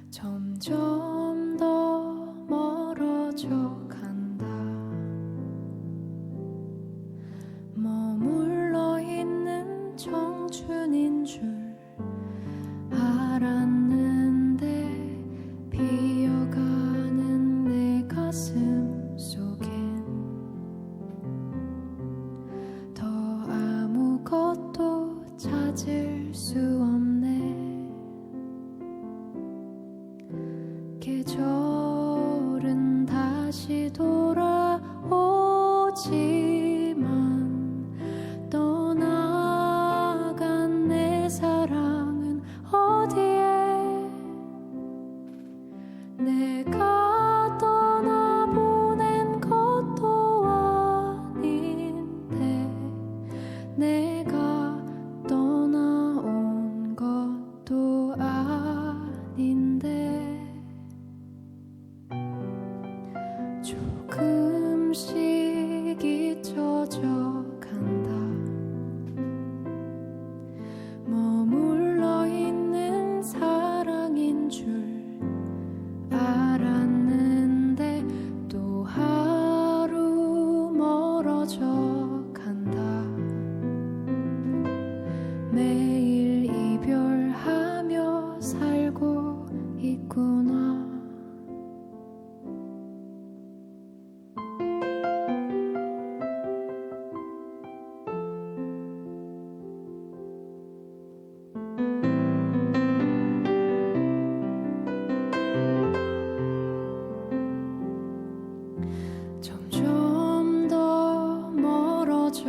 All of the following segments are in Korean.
점점 더 멀어져 간다. 머물러 있는 청춘인 줄 알았는데 비어가는 내 가슴 속엔 더 아무것도 찾을 수 없네. 계절은 다시 돌아오지만 떠나간 내 사랑은 어디에? 내가 떠나보낸 것도 아닌데 내가 떠나온 것도 아닌데 조금씩 잊혀져 간다. 머물러 있는 사랑인 줄 알았는데 또 하루 멀어져 간다. 매일 이별하며 살고 있구나. 점점 더 멀어져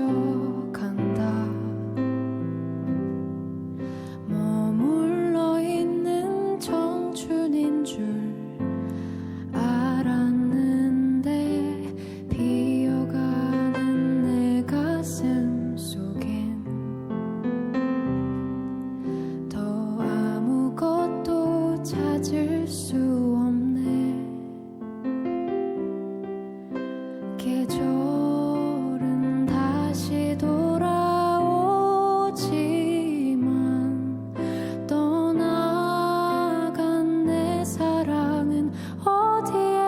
간다. 머물러 있는 청춘인 줄 알았는데 비어가는 내 가슴 속엔 더 아무것도 찾을 수 없네. 계절은 다시 돌아오지만 떠나간 내 사랑은 어디에?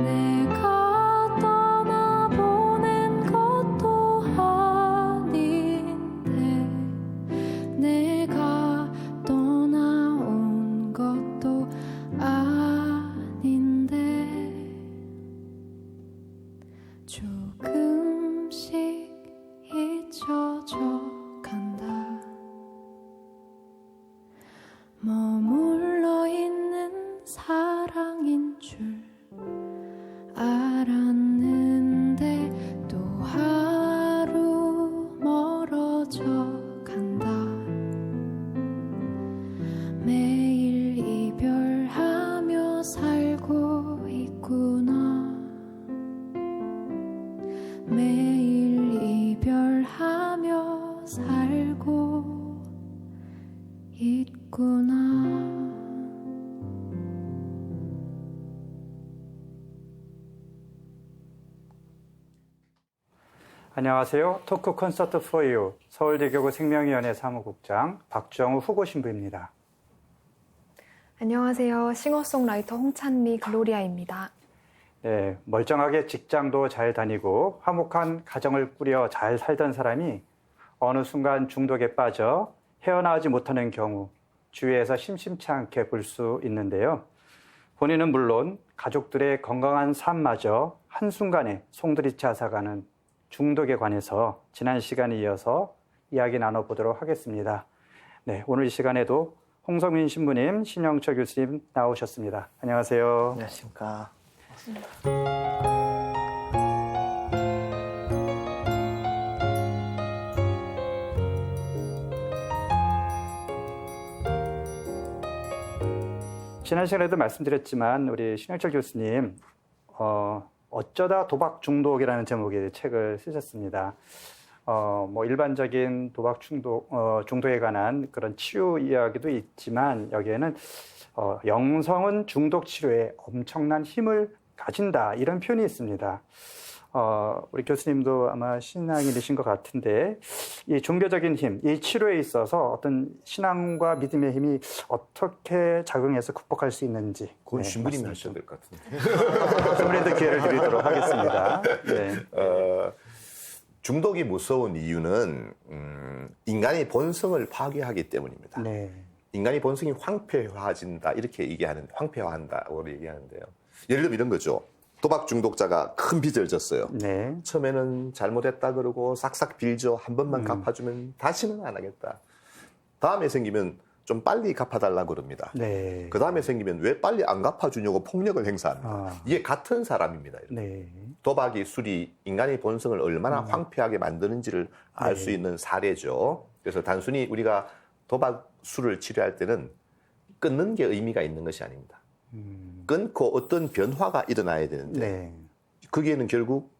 내가 떠나보낸 것도 아닌데 내가 떠나온 것도 아닌데 조금씩 잊혀져 간다. 머물러 있는 사랑인 줄 알았는데 또 하루 멀어져 간다. 매일 이별하며 살고 있구나. 매일 이별하며 살고 있구나. 안녕하세요. 토크 콘서트 for you 서울대교구 생명위원회 사무국장 박정우 후보신부입니다. 안녕하세요. 싱어송라이터 홍찬미 글로리아입니다. 네, 멀쩡하게 직장도 잘 다니고 화목한 가정을 꾸려 잘 살던 사람이 어느 순간 중독에 빠져 헤어나오지 못하는 경우 주위에서 심심치 않게 볼 수 있는데요. 본인은 물론 가족들의 건강한 삶마저 한순간에 송두리째 앗아가는 중독에 관해서 지난 시간에 이어서 이야기 나눠보도록 하겠습니다. 네, 오늘 이 시간에도 홍성민 신부님, 신영철 교수님 나오셨습니다. 안녕하세요. 안녕하십니까. 지난 시간에도 말씀드렸지만 우리 신영철 교수님 어쩌다 도박 중독이라는 제목의 책을 쓰셨습니다. 뭐 일반적인 도박 중독에 관한 그런 치유 이야기도 있지만 여기에는 영성은 중독 치료에 엄청난 힘을 가진다 이런 표현이 있습니다. 우리 교수님도 아마 신앙인이신 것 같은데 이 종교적인 힘, 이 치료에 있어서 어떤 신앙과 믿음의 힘이 어떻게 작용해서 극복할 수 있는지 그건 네, 신부님이 말씀 하셔야 될 것 같은데. 신부님도 기회를 드리도록 하겠습니다. 네. 중독이 무서운 이유는 인간의 본성을 파괴하기 때문입니다. 네. 인간의 본성이 황폐화진다 이렇게 얘기하는 황폐화한다고 얘기하는데요. 예를 들면 이런 거죠. 도박 중독자가 큰 빚을 졌어요. 네. 처음에는 잘못했다 그러고 싹싹 빌죠. 한 번만 갚아주면 다시는 안 하겠다. 다음에 생기면 좀 빨리 갚아달라 그럽니다. 네. 그 다음에 생기면 왜 빨리 안 갚아주냐고 폭력을 행사합니다. 이게 같은 사람입니다. 네. 도박이 술이 인간의 본성을 얼마나 황폐하게 만드는지를 알 수 있는 사례죠. 그래서 단순히 우리가 도박 술을 치료할 때는 끊는 게 의미가 있는 것이 아닙니다. 끊고 어떤 변화가 일어나야 되는데 네. 거기에는 결국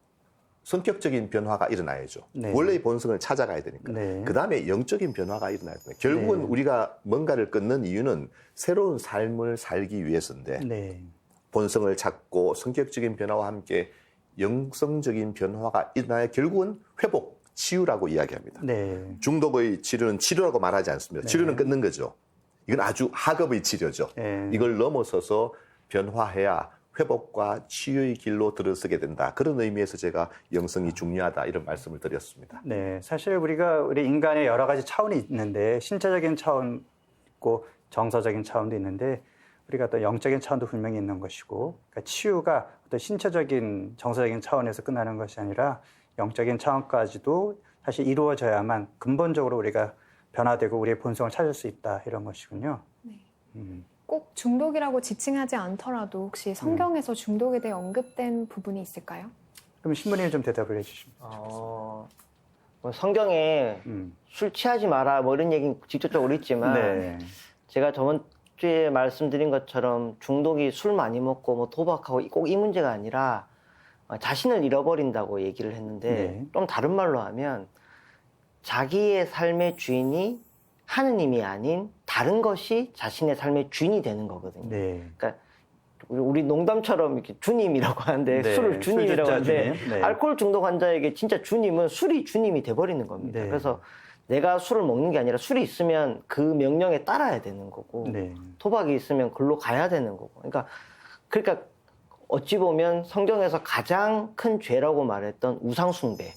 성격적인 변화가 일어나야죠. 네. 원래의 본성을 찾아가야 되니까. 네. 그 다음에 영적인 변화가 일어나야 됩니다. 결국은 네. 우리가 뭔가를 끊는 이유는 새로운 삶을 살기 위해서인데 네. 본성을 찾고 성격적인 변화와 함께 영성적인 변화가 일어나야 결국은 회복, 치유라고 이야기합니다. 네. 중독의 치료는 치료라고 말하지 않습니다. 치료는 끊는 거죠. 이건 아주 하급의 치료죠. 네. 이걸 넘어서서 변화해야 회복과 치유의 길로 들어서게 된다. 그런 의미에서 제가 영성이 중요하다 이런 말씀을 드렸습니다. 네, 사실 우리 인간의 여러 가지 차원이 있는데 신체적인 차원 있고 정서적인 차원도 있는데 우리가 또 영적인 차원도 분명히 있는 것이고 그러니까 치유가 어떤 신체적인 정서적인 차원에서 끝나는 것이 아니라 영적인 차원까지도 사실 이루어져야만 근본적으로 우리가 변화되고 우리의 본성을 찾을 수 있다 이런 것이군요. 네. 꼭 중독이라고 지칭하지 않더라도 혹시 성경에서 중독에 대해 언급된 부분이 있을까요? 그럼 신부님 좀 대답을 해주십니다. 뭐 성경에 술 취하지 마라 뭐 이런 얘기는 직접적으로 있지만 네. 제가 저번 주에 말씀드린 것처럼 중독이 술 많이 먹고 뭐 도박하고 꼭 이 문제가 아니라 자신을 잃어버린다고 얘기를 했는데 네. 좀 다른 말로 하면 자기의 삶의 주인이 하느님이 아닌 다른 것이 자신의 삶의 주인이 되는 거거든요. 네. 그러니까 우리 농담처럼 이렇게 주님이라고 하는데 네, 술을 주님이라고 술주자 하는데 주님. 네. 알코올 중독 환자에게 진짜 주님은 술이 주님이 돼버리는 겁니다. 네. 그래서 내가 술을 먹는 게 아니라 술이 있으면 그 명령에 따라야 되는 거고 네. 도박이 있으면 글로 가야 되는 거고 그러니까 어찌 보면 성경에서 가장 큰 죄라고 말했던 우상숭배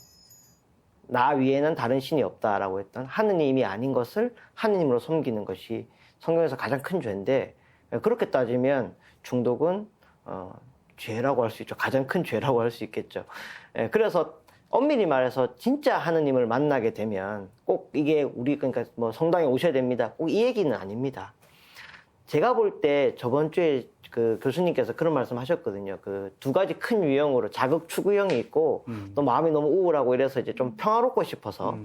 나 위에는 다른 신이 없다라고 했던 하느님이 아닌 것을 하느님으로 섬기는 것이 성경에서 가장 큰 죄인데 그렇게 따지면 중독은 죄라고 할 수 있죠. 가장 큰 죄라고 할 수 있겠죠. 그래서 엄밀히 말해서 진짜 하느님을 만나게 되면 꼭 이게 그러니까 뭐 성당에 오셔야 됩니다. 꼭 이 얘기는 아닙니다. 제가 볼 때 저번 주에 그 교수님께서 그런 말씀 하셨거든요. 그 두 가지 큰 유형으로 자극 추구형이 있고 또 마음이 너무 우울하고 이래서 이제 좀 평화롭고 싶어서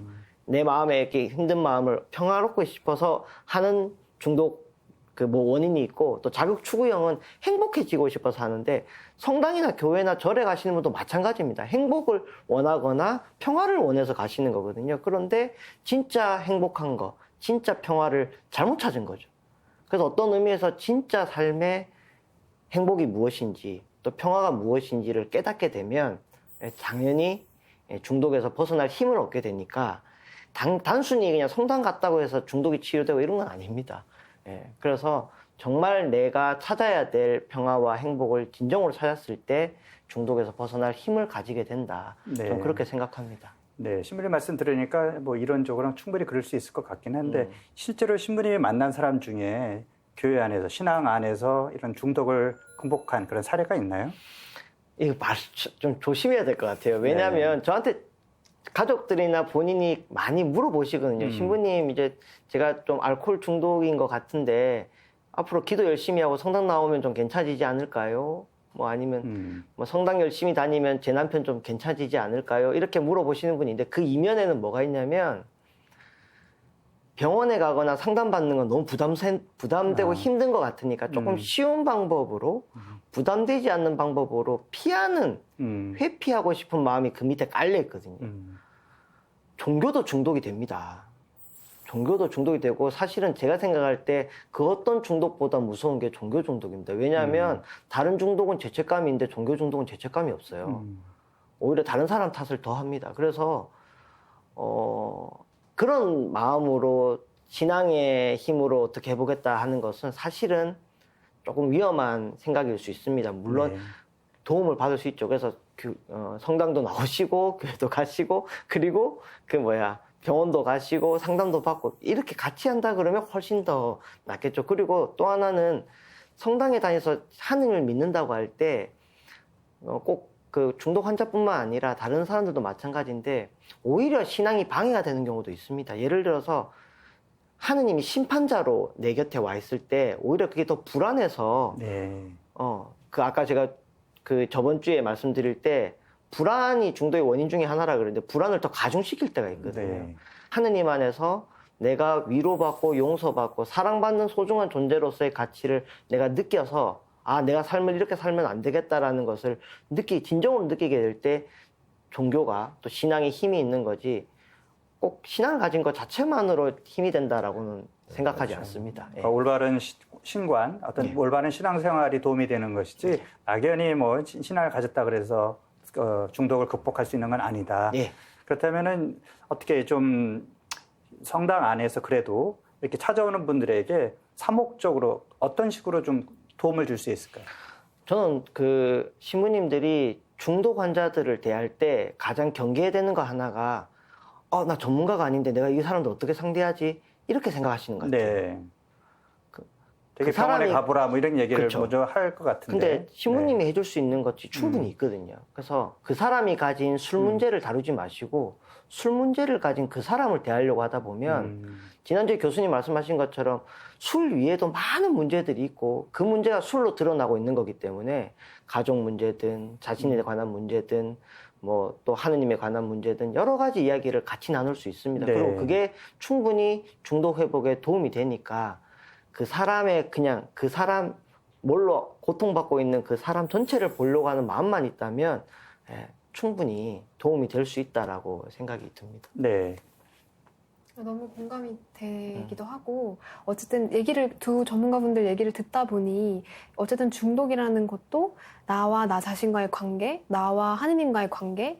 내 마음에 이렇게 힘든 마음을 평화롭고 싶어서 하는 중독 그 뭐 원인이 있고 또 자극 추구형은 행복해지고 싶어서 하는데 성당이나 교회나 절에 가시는 분도 마찬가지입니다. 행복을 원하거나 평화를 원해서 가시는 거거든요. 그런데 진짜 행복한 거, 진짜 평화를 잘못 찾은 거죠. 그래서 어떤 의미에서 진짜 삶의 행복이 무엇인지 또 평화가 무엇인지를 깨닫게 되면 당연히 중독에서 벗어날 힘을 얻게 되니까 단순히 그냥 성당 갔다고 해서 중독이 치유되고 이런 건 아닙니다. 그래서 정말 내가 찾아야 될 평화와 행복을 진정으로 찾았을 때 중독에서 벗어날 힘을 가지게 된다. 네. 좀 그렇게 생각합니다. 네, 신부님 말씀 들으니까 뭐 이론적으로는 충분히 그럴 수 있을 것 같긴 한데 실제로 신부님이 만난 사람 중에 교회 안에서 신앙 안에서 이런 중독을 극복한 그런 사례가 있나요? 이거 좀 조심해야 될 것 같아요. 왜냐하면 저한테 가족들이나 본인이 많이 물어보시거든요. 신부님 이제 제가 좀 알코올 중독인 것 같은데 앞으로 기도 열심히 하고 성당 나오면 좀 괜찮아지지 않을까요? 뭐 아니면 뭐 성당 열심히 다니면 제 남편 좀 괜찮아지지 않을까요? 이렇게 물어보시는 분인데 그 이면에는 뭐가 있냐면 병원에 가거나 상담받는 건 너무 부담되고 힘든 것 같으니까 조금 쉬운 방법으로 부담되지 않는 방법으로 피하는 회피하고 싶은 마음이 그 밑에 깔려 있거든요. 종교도 중독이 됩니다. 종교도 중독이 되고 사실은 제가 생각할 때 그 어떤 중독보다 무서운 게 종교 중독입니다. 왜냐하면 다른 중독은 죄책감인데 종교 중독은 죄책감이 없어요. 오히려 다른 사람 탓을 더 합니다. 그래서 그런 마음으로 신앙의 힘으로 어떻게 해보겠다 하는 것은 사실은 조금 위험한 생각일 수 있습니다. 물론 네. 도움을 받을 수 있죠. 그래서 성당도 나오시고 교회도 가시고 그리고 병원도 가시고 상담도 받고 이렇게 같이 한다 그러면 훨씬 더 낫겠죠. 그리고 또 하나는 성당에 다녀서 하느님을 믿는다고 할 때 꼭 그 중독 환자뿐만 아니라 다른 사람들도 마찬가지인데 오히려 신앙이 방해가 되는 경우도 있습니다. 예를 들어서 하느님이 심판자로 내 곁에 와 있을 때 오히려 그게 더 불안해서 네. 아까 제가 저번 주에 말씀드릴 때 불안이 중독의 원인 중에 하나라 그랬는데 불안을 더 가중시킬 때가 있거든요. 네. 하느님 안에서 내가 위로받고 용서받고 사랑받는 소중한 존재로서의 가치를 내가 느껴서 내가 삶을 이렇게 살면 안 되겠다라는 것을 진정으로 느끼게 될 때 종교가 또 신앙에 힘이 있는 거지 꼭 신앙을 가진 것 자체만으로 힘이 된다라고는 생각하지 않습니다. 예. 그러니까 올바른 신관, 어떤 올바른 신앙생활이 도움이 되는 것이지 막연히 신앙을 가졌다 그래서 중독을 극복할 수 있는 건 아니다. 예. 그렇다면은 어떻게 좀 성당 안에서 그래도 이렇게 찾아오는 분들에게 사목적으로 어떤 식으로 좀 도움을 줄 수 있을까요? 저는 신부님들이 중독 환자들을 대할 때 가장 경계해야 되는 거 하나가 나 전문가가 아닌데 내가 이 사람도 어떻게 상대하지? 이렇게 생각하시는 것 같아요. 네. 되게 병원에 가보라 이런 얘기를 그렇죠. 먼저 할 것 같은데. 근데 신부님이 해줄 수 있는 것이 충분히 있거든요. 그래서 그 사람이 가진 술 문제를 다루지 마시고 술 문제를 가진 그 사람을 대하려고 하다 보면 지난주에 교수님 말씀하신 것처럼 술 위에도 많은 문제들이 있고 그 문제가 술로 드러나고 있는 거기 때문에 가족 문제든 자신에 관한 문제든 또 하느님에 관한 문제든 여러 가지 이야기를 같이 나눌 수 있습니다. 네. 그리고 그게 충분히 중독 회복에 도움이 되니까 그 사람 뭘로 고통받고 있는 그 사람 전체를 보려고 하는 마음만 있다면 충분히 도움이 될 수 있다라고 생각이 듭니다. 네. 너무 공감이 되기도 하고 어쨌든 두 전문가분들 얘기를 듣다 보니 어쨌든 중독이라는 것도 나와 나 자신과의 관계, 나와 하느님과의 관계,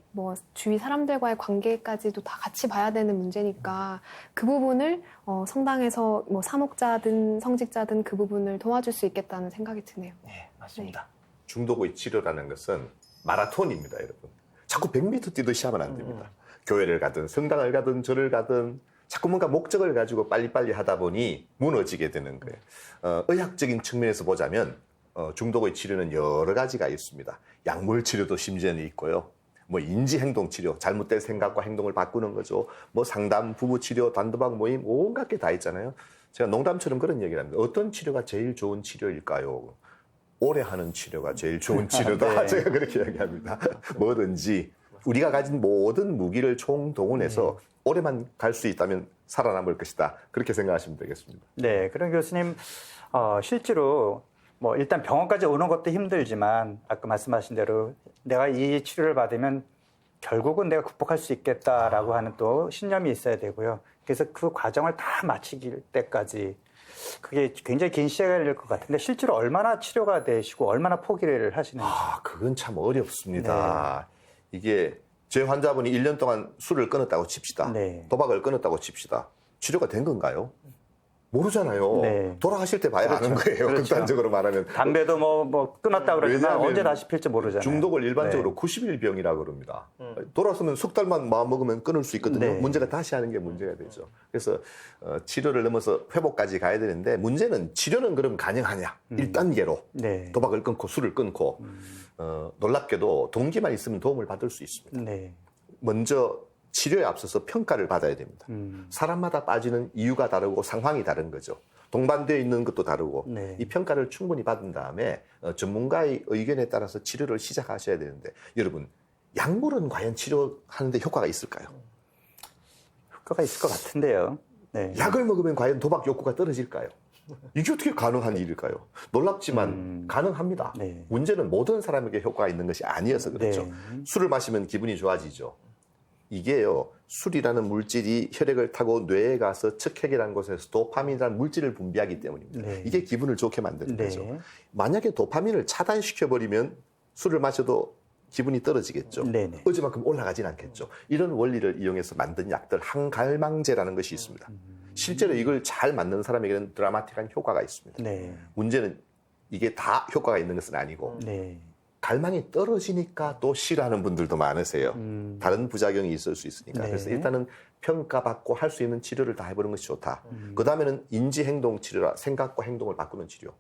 주위 사람들과의 관계까지도 다 같이 봐야 되는 문제니까 그 부분을 성당에서 사목자든 성직자든 그 부분을 도와줄 수 있겠다는 생각이 드네요. 네, 맞습니다. 중독의 치료라는 것은 마라톤입니다, 여러분. 자꾸 100m 뛰듯이 하면 안 됩니다. 교회를 가든 성당을 가든 절을 가든 자꾸 뭔가 목적을 가지고 빨리빨리 하다 보니 무너지게 되는 거예요. 의학적인 측면에서 보자면 중독의 치료는 여러 가지가 있습니다. 약물 치료도 심지어는 있고요. 인지행동 치료, 잘못된 생각과 행동을 바꾸는 거죠. 상담, 부부 치료, 단도박 모임, 온갖 게 다 있잖아요. 제가 농담처럼 그런 얘기를 합니다. 어떤 치료가 제일 좋은 치료일까요? 오래 하는 치료가 제일 좋은 치료다. 네. 제가 그렇게 이야기합니다. 뭐든지 우리가 가진 모든 무기를 총동원해서 오래만 갈 수 있다면 살아남을 것이다. 그렇게 생각하시면 되겠습니다. 네. 그럼 교수님, 실제로 일단 병원까지 오는 것도 힘들지만 아까 말씀하신 대로 내가 이 치료를 받으면 결국은 내가 극복할 수 있겠다라고 하는 또 신념이 있어야 되고요. 그래서 그 과정을 다 마칠 때까지 그게 굉장히 긴 시간이 걸릴 것 같은데 실제로 얼마나 치료가 되시고 얼마나 포기를 하시는지. 그건 참 어렵습니다. 이게 제 환자분이 1년 동안 술을 끊었다고 칩시다. 네. 도박을 끊었다고 칩시다. 치료가 된 건가요? 모르잖아요. 네. 돌아가실 때 봐야 하는 거예요. 그렇죠. 극단적으로 말하면. 담배도 끊었다고 그러지만 왜냐하면 언제 다시 필지 모르잖아요. 중독을 일반적으로 네. 90일 병이라고 그럽니다. 돌아서면 석 달만 마음 먹으면 끊을 수 있거든요. 네. 문제가 다시 하는 게 문제가 되죠. 그래서 치료를 넘어서 회복까지 가야 되는데 문제는 치료는 그럼 가능하냐. 1단계로 네. 도박을 끊고 술을 끊고 놀랍게도 동기만 있으면 도움을 받을 수 있습니다. 네. 먼저 치료에 앞서서 평가를 받아야 됩니다. 사람마다 빠지는 이유가 다르고 상황이 다른 거죠. 동반되어 있는 것도 다르고 네. 이 평가를 충분히 받은 다음에 전문가의 의견에 따라서 치료를 시작하셔야 되는데 여러분 약물은 과연 치료하는데 효과가 있을까요? 효과가 있을 것 같은데요. 네. 약을 먹으면 과연 도박 욕구가 떨어질까요? 이게 어떻게 가능한 일일까요? 놀랍지만 가능합니다. 네. 문제는 모든 사람에게 효과가 있는 것이 아니어서 그렇죠. 네. 술을 마시면 기분이 좋아지죠. 이게요, 술이라는 물질이 혈액을 타고 뇌에 가서 척핵이라는 곳에서 도파민이라는 물질을 분비하기 때문입니다. 네. 이게 기분을 좋게 만드는 네. 거죠. 만약에 도파민을 차단시켜버리면 술을 마셔도 기분이 떨어지겠죠. 네네. 어제만큼 올라가진 않겠죠. 이런 원리를 이용해서 만든 약들 항갈망제라는 것이 있습니다. 실제로 이걸 잘 만든 사람에게는 드라마틱한 효과가 있습니다. 네. 문제는 이게 다 효과가 있는 것은 아니고 네. 갈망이 떨어지니까 또 싫어하는 분들도 많으세요. 다른 부작용이 있을 수 있으니까. 네. 그래서 일단은 평가받고 할 수 있는 치료를 다 해보는 것이 좋다. 그 다음에는 인지행동 치료라 생각과 행동을 바꾸는 치료.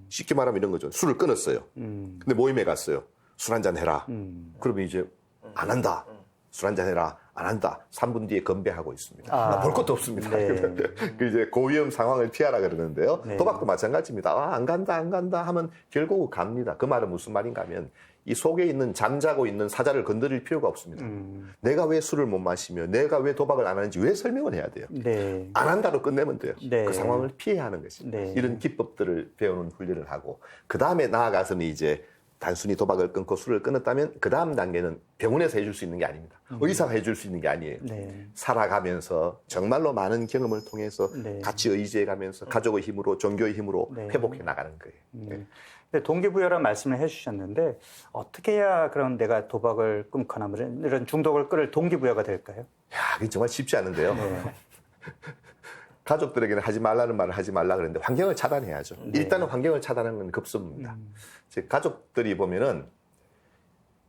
쉽게 말하면 이런 거죠. 술을 끊었어요. 근데 모임에 갔어요. 술 한잔 해라. 그러면 이제 안 한다. 술 한잔 해라. 안 한다. 3분 뒤에 건배하고 있습니다. 볼 것도 없습니다. 네. 그 이제 고위험 상황을 피하라 그러는데요. 네. 도박도 마찬가지입니다. 안 간다 하면 결국 갑니다. 그 말은 무슨 말인가 하면 이 속에 있는 잠자고 있는 사자를 건드릴 필요가 없습니다. 내가 왜 술을 못 마시며 내가 왜 도박을 안 하는지 왜 설명을 해야 돼요. 네. 안 한다로 끝내면 돼요. 네. 그 상황을 피해야 하는 것입니다. 네. 이런 기법들을 배우는 훈련을 하고 그 다음에 나아가서는 이제 단순히 도박을 끊고 술을 끊었다면 그 다음 단계는 병원에서 해줄 수 있는 게 아닙니다. 의사가 해줄 수 있는 게 아니에요. 네. 살아가면서 정말로 많은 경험을 통해서 네. 같이 의지해가면서 가족의 힘으로 종교의 힘으로 네. 회복해 나가는 거예요. 네. 근데 동기부여라는 말씀을 해주셨는데 어떻게 해야 그런 내가 도박을 끊거나 뭐 이런 중독을 끊을 동기부여가 될까요? 야, 그게 정말 쉽지 않은데요. 네. 가족들에게는 하지 말라는 말을 하지 말라 그랬는데 환경을 차단해야죠. 일단은 환경을 차단하는 건 급선무입니다. 즉 가족들이 보면은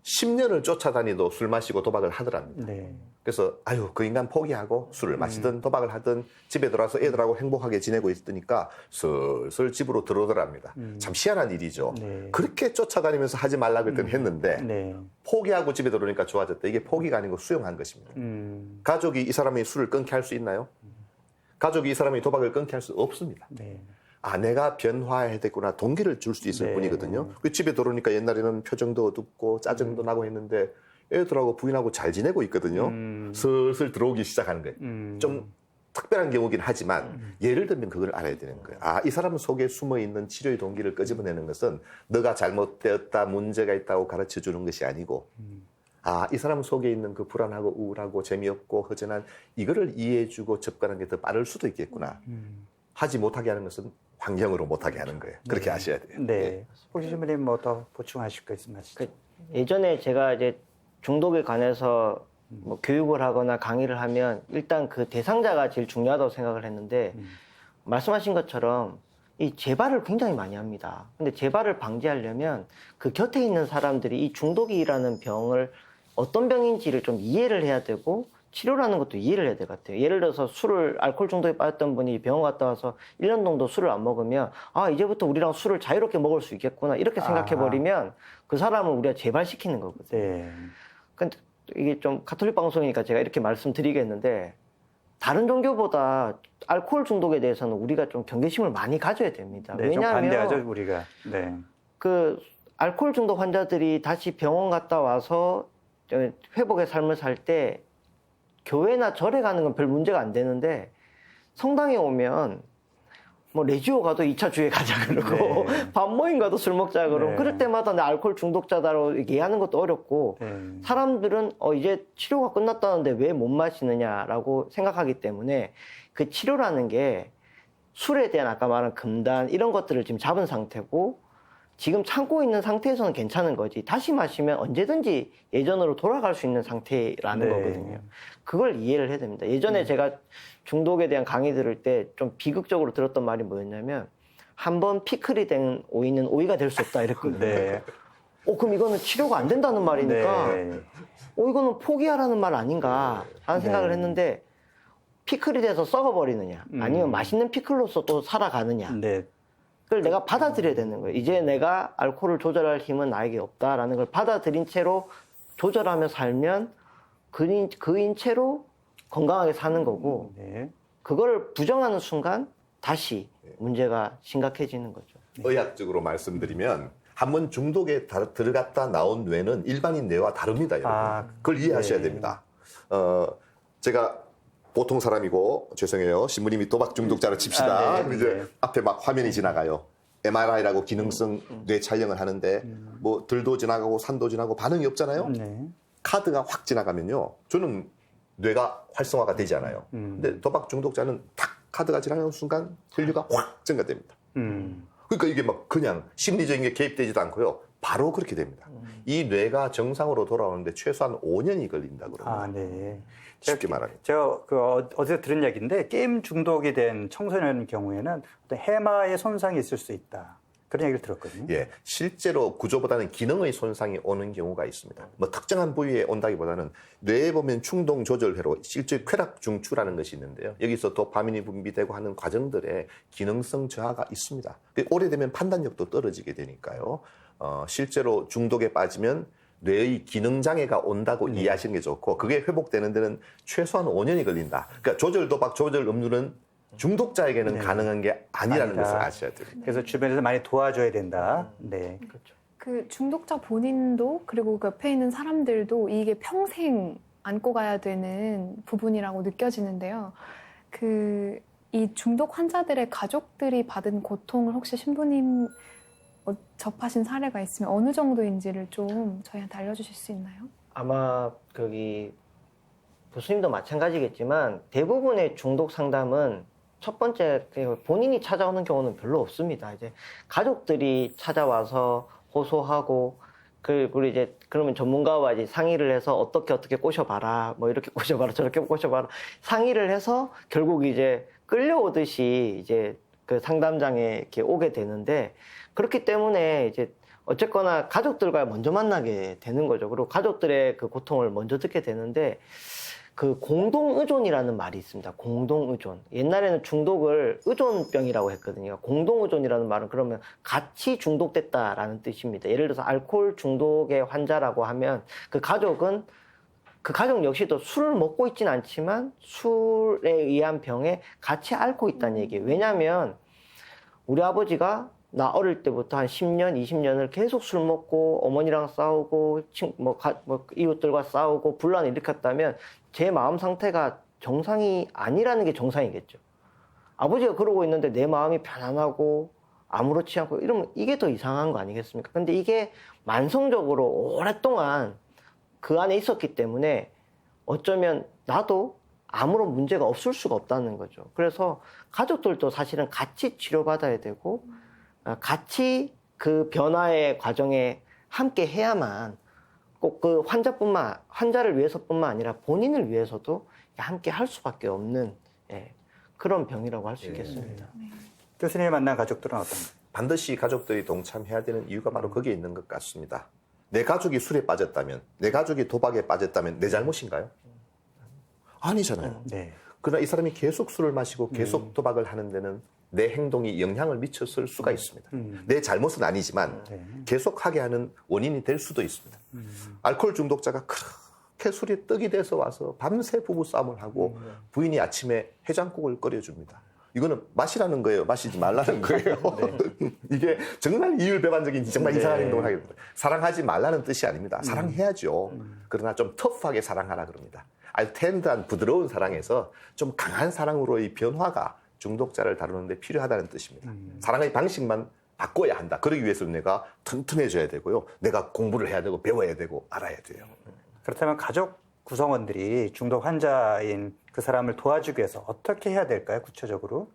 10년을 쫓아다니도 술 마시고 도박을 하더랍니다. 네. 그래서 아유 그 인간 포기하고 술을 마시든 도박을 하든 집에 들어와서 애들하고 행복하게 지내고 있으니까 슬슬 집으로 들어오더랍니다. 참 희한한 일이죠. 네. 그렇게 쫓아다니면서 하지 말라 그랬더니 했는데 네. 포기하고 집에 들어오니까 좋아졌다. 이게 포기가 아니고 수용한 것입니다. 가족이 이 사람이 술을 끊게 할 수 있나요? 가족이 이 사람이 도박을 끊게 할 수 없습니다. 네. 아, 내가 변화해야 되겠구나. 동기를 줄 수 있을 네. 뿐이거든요. 그 집에 들어오니까 옛날에는 표정도 어둡고 짜증도 나고 했는데 애들하고 부인하고 잘 지내고 있거든요. 슬슬 들어오기 시작하는 거예요. 좀 특별한 경우긴 하지만 예를 들면 그걸 알아야 되는 거예요. 아, 이 사람 속에 숨어있는 치료의 동기를 끄집어내는 것은 너가 잘못되었다, 문제가 있다고 가르쳐 주는 것이 아니고 아, 이 사람 속에 있는 그 불안하고 우울하고 재미없고 허전한 이거를 이해해주고 접근하는 게 더 빠를 수도 있겠구나. 하지 못하게 하는 것은 환경으로 못하게 하는 거예요. 그렇게 아셔야 돼요. 네. 혹시 신부님 뭐 더 보충하실 거 있으면 하시죠. 예전에 제가 이제 중독에 관해서 뭐 교육을 하거나 강의를 하면 일단 그 대상자가 제일 중요하다고 생각을 했는데 말씀하신 것처럼 이 재발을 굉장히 많이 합니다. 근데 재발을 방지하려면 그 곁에 있는 사람들이 이 중독이라는 병을 어떤 병인지를 좀 이해를 해야 되고 치료라는 것도 이해를 해야 될 것 같아요. 예를 들어서 알코올 중독에 빠졌던 분이 병원 갔다 와서 1년 정도 술을 안 먹으면 아, 이제부터 우리랑 술을 자유롭게 먹을 수 있겠구나 이렇게 생각해버리면 그 사람을 우리가 재발시키는 거거든요. 네. 근데 이게 좀 가톨릭 방송이니까 제가 이렇게 말씀드리겠는데 다른 종교보다 알코올 중독에 대해서는 우리가 좀 경계심을 많이 가져야 됩니다. 네, 좀 왜냐하면 반대하죠, 우리가. 네. 그 알코올 중독 환자들이 다시 병원 갔다 와서 회복의 삶을 살 때 교회나 절에 가는 건 별 문제가 안 되는데 성당에 오면 뭐 레지오 가도 2차 주에 가자 그러고 네. 밥 모임 가도 술 먹자 그러고 네. 그럴 때마다 내 알코올 중독자다라고 얘기하는 것도 어렵고 네. 사람들은 이제 치료가 끝났다는데 왜 못 마시느냐라고 생각하기 때문에 그 치료라는 게 술에 대한 아까 말한 금단 이런 것들을 지금 잡은 상태고 지금 참고 있는 상태에서는 괜찮은 거지 다시 마시면 언제든지 예전으로 돌아갈 수 있는 상태라는 네. 거거든요. 그걸 이해를 해야 됩니다. 예전에 제가 중독에 대한 강의 들을 때 좀 비극적으로 들었던 말이 뭐였냐면 한 번 피클이 된 오이는 오이가 될 수 없다 이랬거든요. 네. 그럼 이거는 치료가 안 된다는 말이니까 네. 이거는 포기하라는 말 아닌가 하는 생각을 네. 했는데 피클이 돼서 썩어버리느냐 아니면 맛있는 피클로서 또 살아가느냐 네. 그걸 내가 받아들여야 되는 거예요. 이제 내가 알코올을 조절할 힘은 나에게 없다라는 걸 받아들인 채로 조절하며 살면 그인 채로 건강하게 사는 거고 네. 그걸 부정하는 순간 다시 문제가 심각해지는 거죠. 의학적으로 말씀드리면 한번 중독에 들어갔다 나온 뇌는 일반인 뇌와 다릅니다. 여러분. 아, 그걸 이해하셔야 네. 됩니다. 제가 보통 사람이고 죄송해요. 신부님이 도박 중독자를 칩시다. 네, 그럼 이제 네. 앞에 막 화면이 지나가요. MRI라고 기능성 뇌 촬영을 하는데 뭐 들도 지나가고 산도 지나고 반응이 없잖아요. 네. 카드가 확 지나가면요. 저는 뇌가 활성화가 되지 않아요. 근데 도박 중독자는 탁 카드가 지나가는 순간 혈류가 확 증가됩니다. 그러니까 이게 막 그냥 심리적인 게 개입되지도 않고요. 바로 그렇게 됩니다. 이 뇌가 정상으로 돌아오는데 최소한 5년이 걸린다고 그럽니다. 아, 네. 쉽게 말하면. 제가 어디서 들은 얘기인데 게임 중독이 된 청소년 경우에는 어떤 해마의 손상이 있을 수 있다. 그런 얘기를 들었거든요. 예, 실제로 구조보다는 기능의 손상이 오는 경우가 있습니다. 뭐 특정한 부위에 온다기보다는 뇌에 보면 충동 조절회로 실제 쾌락 중추라는 것이 있는데요. 여기서 도파민이 분비되고 하는 과정들에 기능성 저하가 있습니다. 오래되면 판단력도 떨어지게 되니까요. 실제로 중독에 빠지면 뇌의 기능 장애가 온다고 이해하시는 게 좋고, 그게 회복되는 데는 최소한 5년이 걸린다. 그러니까 조절 도박, 조절 음료는 중독자에게는 네. 가능한 게 아니라는 아니다. 것을 아셔야 됩니다. 그래서 주변에서 많이 도와줘야 된다. 네. 그렇죠. 그 중독자 본인도 그리고 그 옆에 있는 사람들도 이게 평생 안고 가야 되는 부분이라고 느껴지는데요. 이 중독 환자들의 가족들이 받은 고통을 혹시 신부님 접하신 사례가 있으면 어느 정도인지를 좀 저희한테 알려주실 수 있나요? 아마 교수님도 마찬가지겠지만 대부분의 중독 상담은 첫 번째 본인이 찾아오는 경우는 별로 없습니다. 이제 가족들이 찾아와서 호소하고 그리고 이제 그러면 전문가와 이제 상의를 해서 어떻게 꼬셔봐라, 뭐 이렇게 꼬셔봐라, 저렇게 꼬셔봐라 상의를 해서 결국 이제 끌려오듯이 이제 그 상담장에 이렇게 오게 되는데, 그렇기 때문에 이제 어쨌거나 가족들과 먼저 만나게 되는 거죠. 그리고 가족들의 그 고통을 먼저 듣게 되는데, 그 공동의존이라는 말이 있습니다. 공동의존. 옛날에는 중독을 의존병이라고 했거든요. 공동의존이라는 말은 그러면 같이 중독됐다라는 뜻입니다. 예를 들어서 알코올 중독의 환자라고 하면 그 가족 역시도 술을 먹고 있지는 않지만 술에 의한 병에 같이 앓고 있다는 얘기예요. 왜냐하면 우리 아버지가 나 어릴 때부터 한 10년, 20년을 계속 술 먹고 어머니랑 싸우고 이웃들과 싸우고 분란을 일으켰다면 제 마음 상태가 정상이 아니라는 게 정상이겠죠. 아버지가 그러고 있는데 내 마음이 편안하고 아무렇지 않고 이러면 이게 더 이상한 거 아니겠습니까? 근데 이게 만성적으로 오랫동안 그 안에 있었기 때문에 어쩌면 나도 아무런 문제가 없을 수가 없다는 거죠. 그래서 가족들도 사실은 같이 치료받아야 되고 같이 그 변화의 과정에 함께 해야만 꼭 그 환자를 위해서뿐만 아니라 본인을 위해서도 함께 할 수밖에 없는 그런 병이라고 할 수 있겠습니다. 교수님이 만난 가족들은 어떤가요? 반드시 가족들이 동참해야 되는 이유가 바로 거기에 있는 것 같습니다. 내 가족이 술에 빠졌다면, 내 가족이 도박에 빠졌다면 내 잘못인가요? 아니잖아요. 네. 그러나 이 사람이 계속 술을 마시고 계속 도박을 하는 데는 내 행동이 영향을 미쳤을 수가 있습니다. 내 잘못은 아니지만 네. 계속하게 하는 원인이 될 수도 있습니다. 알코올 중독자가 그렇게 술이 떡이 돼서 와서 밤새 부부싸움을 하고 부인이 아침에 해장국을 끓여줍니다. 이거는 마시라는 거예요. 마시지 말라는 거예요. 이게 정말 이율배반적인 정말 이상한 행동을 하게 됩니다. 사랑하지 말라는 뜻이 아닙니다. 사랑해야죠. 그러나 좀 터프하게 사랑하라 그럽니다. 알텐드한 부드러운 사랑에서 좀 강한 사랑으로의 변화가 중독자를 다루는데 필요하다는 뜻입니다. 사랑의 방식만 바꿔야 한다. 그러기 위해서는 내가 튼튼해져야 되고요. 내가 공부를 해야 되고 배워야 되고 알아야 돼요. 그렇다면 가족 구성원들이 중독 환자인 그 사람을 도와주기 위해서 어떻게 해야 될까요? 구체적으로?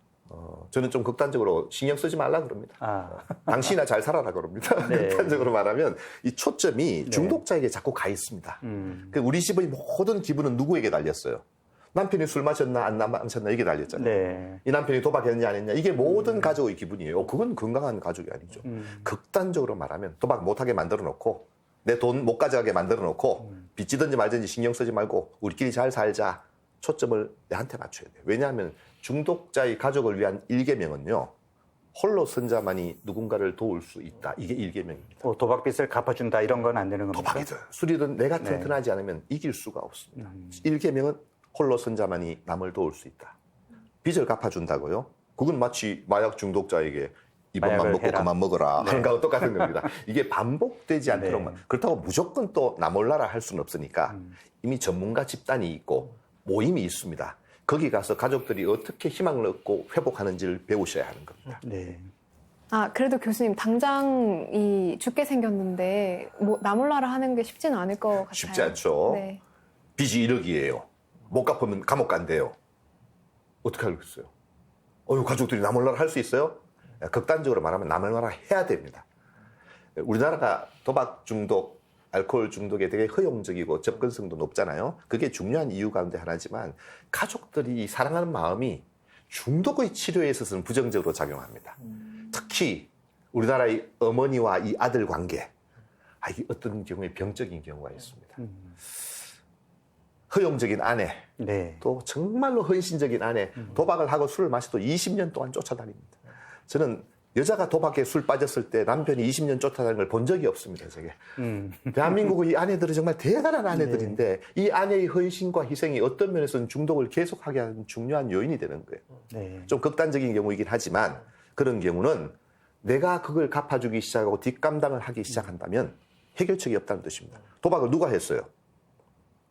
저는 좀 극단적으로 신경 쓰지 말라 그럽니다. 당신이나 잘 살아라 그럽니다. 네. 극단적으로 말하면 이 초점이 중독자에게 자꾸 가 있습니다. 우리 집의 모든 기분은 누구에게 달렸어요? 남편이 술 마셨나 안 마셨나 이게 달렸잖아요. 네. 이 남편이 도박했느냐 안 했냐 이게 모든 가족의 기분이에요. 그건 건강한 가족이 아니죠. 극단적으로 말하면 도박 못하게 만들어 놓고 내 돈 못 가져가게 만들어 놓고 빚지든지 말든지 신경 쓰지 말고 우리끼리 잘 살자. 초점을 내한테 맞춰야 돼요. 왜냐하면 중독자의 가족을 위한 일계명은요. 홀로 선자만이 누군가를 도울 수 있다. 이게 일계명입니다. 도박빚을 갚아준다 이런 건 안 되는 겁니까? 도박이든 술이든 내가 튼튼하지 않으면 이길 수가 없습니다. 일계명은 홀로 선자만이 남을 도울 수 있다. 빚을 갚아준다고요? 그건 마치 마약 중독자에게 이번만 먹고 해라. 그만 먹어라 하는 거하고 똑같은 겁니다. 이게 반복되지 않도록 네. 그렇다고 무조건 또 나 몰라라 할 수는 없으니까 이미 전문가 집단이 있고 모임이 있습니다. 거기 가서 가족들이 어떻게 희망을 얻고 회복하는지를 배우셔야 하는 겁니다. 네. 그래도 교수님 당장 죽게 생겼는데 나 몰라라 하는 게 쉽지는 않을 것 같아요. 쉽지 않죠. 네. 빚이 1억이에요. 못 갚으면 감옥 간대요. 어떻게 하겠어요? 가족들이 나 몰라라 할 수 있어요? 극단적으로 말하면 나 몰라라 해야 됩니다. 우리나라가 도박 중독, 알코올 중독에 되게 허용적이고 접근성도 높잖아요. 그게 중요한 이유 가운데 하나지만 가족들이 사랑하는 마음이 중독의 치료에 있어서는 부정적으로 작용합니다. 특히 우리나라의 어머니와 이 아들 관계, 이게 어떤 경우에 병적인 경우가 있습니다. 허용적인 아내, 네. 또 정말로 헌신적인 아내, 도박을 하고 술을 마셔도 20년 동안 쫓아다닙니다. 저는 여자가 도박에 술 빠졌을 때 남편이 20년 쫓아다니는 걸 본 적이 없습니다, 저게. 대한민국의 이 아내들은 정말 대단한 아내들인데 이 아내의 헌신과 희생이 어떤 면에서는 중독을 계속하게 하는 중요한 요인이 되는 거예요. 네. 좀 극단적인 경우이긴 하지만 그런 경우는 내가 그걸 갚아주기 시작하고 뒷감당을 하기 시작한다면 해결책이 없다는 뜻입니다. 도박을 누가 했어요?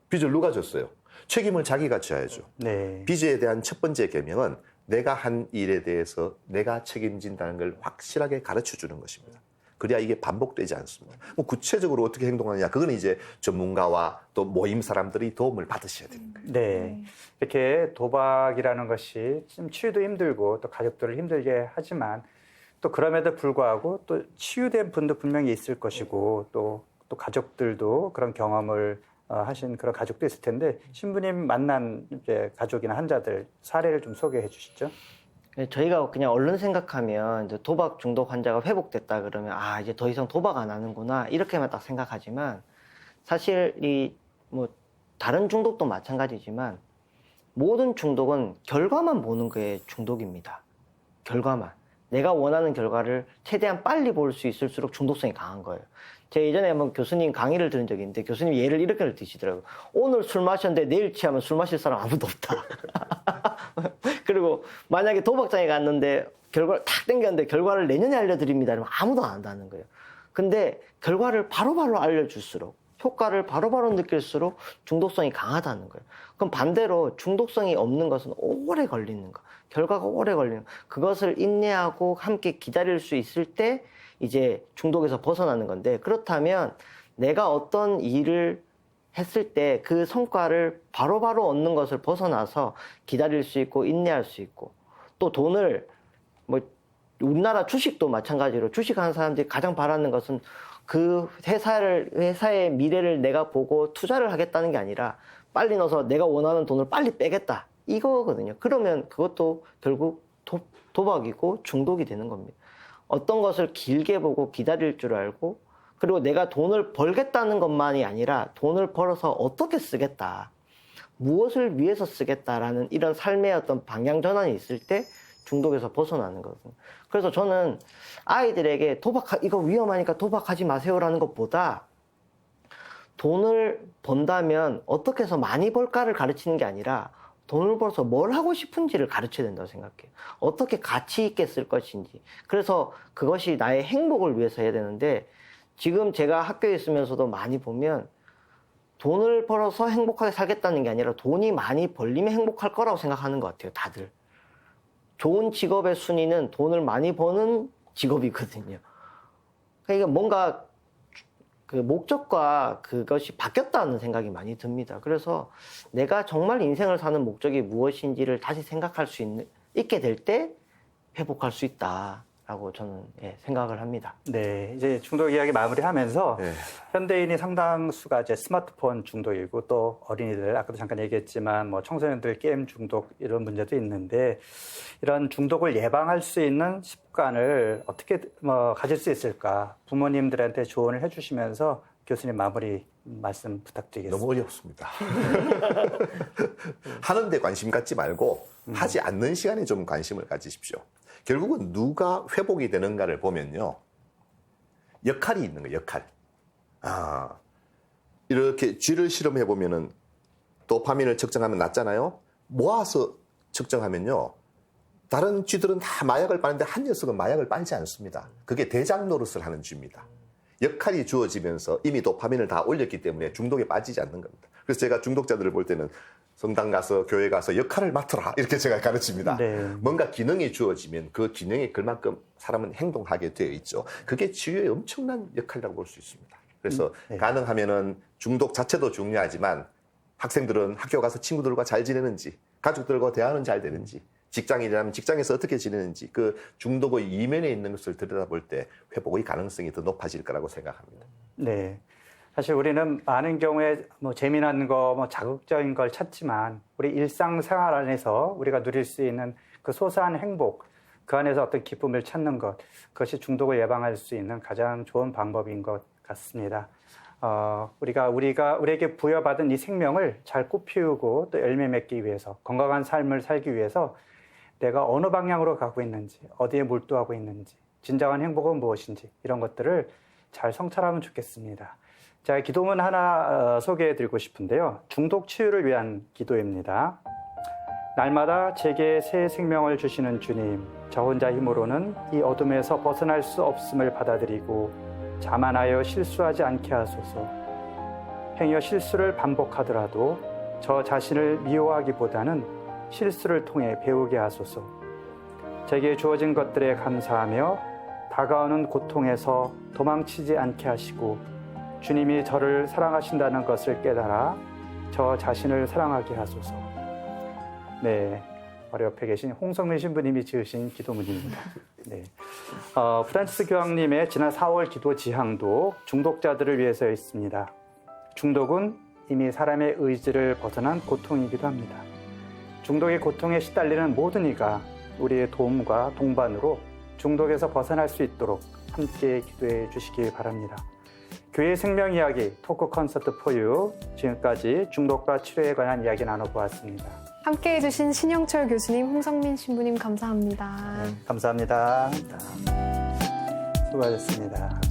빚을 누가 졌어요? 책임을 자기가 져야죠. 네. 빚에 대한 첫 번째 계명은 내가 한 일에 대해서 내가 책임진다는 걸 확실하게 가르쳐 주는 것입니다. 그래야 이게 반복되지 않습니다. 뭐 구체적으로 어떻게 행동하느냐, 그건 이제 전문가와 또 모임 사람들이 도움을 받으셔야 되는 거예요. 네. 이렇게 도박이라는 것이 좀 치유도 힘들고 또 가족들을 힘들게 하지만 또 그럼에도 불구하고 또 치유된 분도 분명히 있을 것이고 또 가족들도 그런 경험을 하신 그런 가족도 있을 텐데 신부님 만난 이제 가족이나 환자들 사례를 좀 소개해 주시죠. 저희가 그냥 얼른 생각하면 이제 도박 중독 환자가 회복됐다 그러면 이제 더 이상 도박 안 하는구나 이렇게만 딱 생각하지만 사실 이 뭐 다른 중독도 마찬가지지만 모든 중독은 결과만 보는 게 중독입니다. 결과만. 내가 원하는 결과를 최대한 빨리 볼 수 있을수록 중독성이 강한 거예요. 제가 예전에 한번 교수님 강의를 들은 적이 있는데 교수님이 예를 이렇게 드시더라고요. 오늘 술 마셨는데 내일 취하면 술 마실 사람 아무도 없다. 그리고 만약에 도박장에 갔는데 결과를 탁 땡겼는데 결과를 내년에 알려드립니다. 이러면 아무도 안 한다는 거예요. 근데 결과를 바로바로 알려줄수록 효과를 바로바로 느낄수록 중독성이 강하다는 거예요. 그럼 반대로 중독성이 없는 것은 오래 걸리는 거. 결과가 오래 걸리는 거. 그것을 인내하고 함께 기다릴 수 있을 때 이제 중독에서 벗어나는 건데 그렇다면 내가 어떤 일을 했을 때 그 성과를 바로바로 얻는 것을 벗어나서 기다릴 수 있고 인내할 수 있고 또 돈을 뭐 우리나라 주식도 마찬가지로 주식하는 사람들이 가장 바라는 것은 그 회사의 미래를 내가 보고 투자를 하겠다는 게 아니라 빨리 넣어서 내가 원하는 돈을 빨리 빼겠다 이거거든요. 그러면 그것도 결국 도박이고 중독이 되는 겁니다. 어떤 것을 길게 보고 기다릴 줄 알고 그리고 내가 돈을 벌겠다는 것만이 아니라 돈을 벌어서 어떻게 쓰겠다. 무엇을 위해서 쓰겠다라는 이런 삶의 어떤 방향 전환이 있을 때 중독에서 벗어나는 거거든요. 그래서 저는 아이들에게 이거 위험하니까 도박하지 마세요라는 것보다 돈을 번다면 어떻게 해서 많이 벌까를 가르치는 게 아니라 돈을 벌어서 뭘 하고 싶은지를 가르쳐야 된다고 생각해요. 어떻게 가치 있게 쓸 것인지. 그래서 그것이 나의 행복을 위해서 해야 되는데 지금 제가 학교에 있으면서도 많이 보면 돈을 벌어서 행복하게 살겠다는 게 아니라 돈이 많이 벌리면 행복할 거라고 생각하는 것 같아요. 다들. 좋은 직업의 순위는 돈을 많이 버는 직업이거든요. 그러니까 뭔가 그 목적과 그것이 바뀌었다는 생각이 많이 듭니다. 그래서 내가 정말 인생을 사는 목적이 무엇인지를 다시 생각할 수 있게 될 때 회복할 수 있다라고 저는 생각을 합니다. 네, 이제 중독 이야기 마무리하면서 네. 현대인이 상당수가 이제 스마트폰 중독이고 또 어린이들 아까도 잠깐 얘기했지만 뭐 청소년들 게임 중독 이런 문제도 있는데 이런 중독을 예방할 수 있는 습관을 어떻게 가질 수 있을까 부모님들한테 조언을 해주시면서 교수님 마무리 말씀 부탁드리겠습니다. 너무 어렵습니다. 하는데 관심 갖지 말고 하지 않는 시간에 좀 관심을 가지십시오. 결국은 누가 회복이 되는가를 보면요. 역할이 있는 거예요, 역할. 이렇게 쥐를 실험해 보면은 도파민을 측정하면 낮잖아요. 모아서 측정하면요. 다른 쥐들은 다 마약을 빠는데 한 녀석은 마약을 빨지 않습니다. 그게 대장 노릇을 하는 쥐입니다. 역할이 주어지면서 이미 도파민을 다 올렸기 때문에 중독에 빠지지 않는 겁니다. 그래서 제가 중독자들을 볼 때는 성당 가서 교회 가서 역할을 맡아라 이렇게 제가 가르칩니다. 네. 뭔가 기능이 주어지면 그 기능에 그만큼 사람은 행동하게 되어 있죠. 그게 치유의 엄청난 역할이라고 볼 수 있습니다. 그래서 네. 가능하면은 중독 자체도 중요하지만 학생들은 학교 가서 친구들과 잘 지내는지 가족들과 대화는 잘 되는지 직장인이라면 직장에서 어떻게 지내는지 그 중독의 이면에 있는 것을 들여다볼 때 회복의 가능성이 더 높아질 거라고 생각합니다. 네. 사실 우리는 많은 경우에 뭐 재미난 거, 뭐 자극적인 걸 찾지만 우리 일상생활 안에서 우리가 누릴 수 있는 그 소소한 행복, 그 안에서 어떤 기쁨을 찾는 것, 그것이 중독을 예방할 수 있는 가장 좋은 방법인 것 같습니다. 우리에게 부여받은 이 생명을 잘 꽃피우고 또 열매 맺기 위해서 건강한 삶을 살기 위해서 내가 어느 방향으로 가고 있는지, 어디에 몰두하고 있는지, 진정한 행복은 무엇인지 이런 것들을 잘 성찰하면 좋겠습니다. 자, 기도문 하나 소개해드리고 싶은데요. 중독 치유를 위한 기도입니다. 날마다 제게 새 생명을 주시는 주님, 저 혼자 힘으로는 이 어둠에서 벗어날 수 없음을 받아들이고 자만하여 실수하지 않게 하소서. 행여 실수를 반복하더라도 저 자신을 미워하기보다는 실수를 통해 배우게 하소서. 제게 주어진 것들에 감사하며 다가오는 고통에서 도망치지 않게 하시고 주님이 저를 사랑하신다는 것을 깨달아 저 자신을 사랑하게 하소서. 네, 바로 옆에 계신 홍성민 신부님이 지으신 기도문입니다. 네, 프란치스 교황님의 지난 4월 기도 지향도 중독자들을 위해서 있습니다. 중독은 이미 사람의 의지를 벗어난 고통이기도 합니다. 중독의 고통에 시달리는 모든 이가 우리의 도움과 동반으로 중독에서 벗어날 수 있도록 함께 기도해 주시길 바랍니다. 교회 생명 이야기 토크 콘서트 포유, 지금까지 중독과 치료에 관한 이야기 나눠보았습니다. 함께해 주신 신영철 교수님, 홍성민 신부님 감사합니다. 감사합니다. 수고하셨습니다.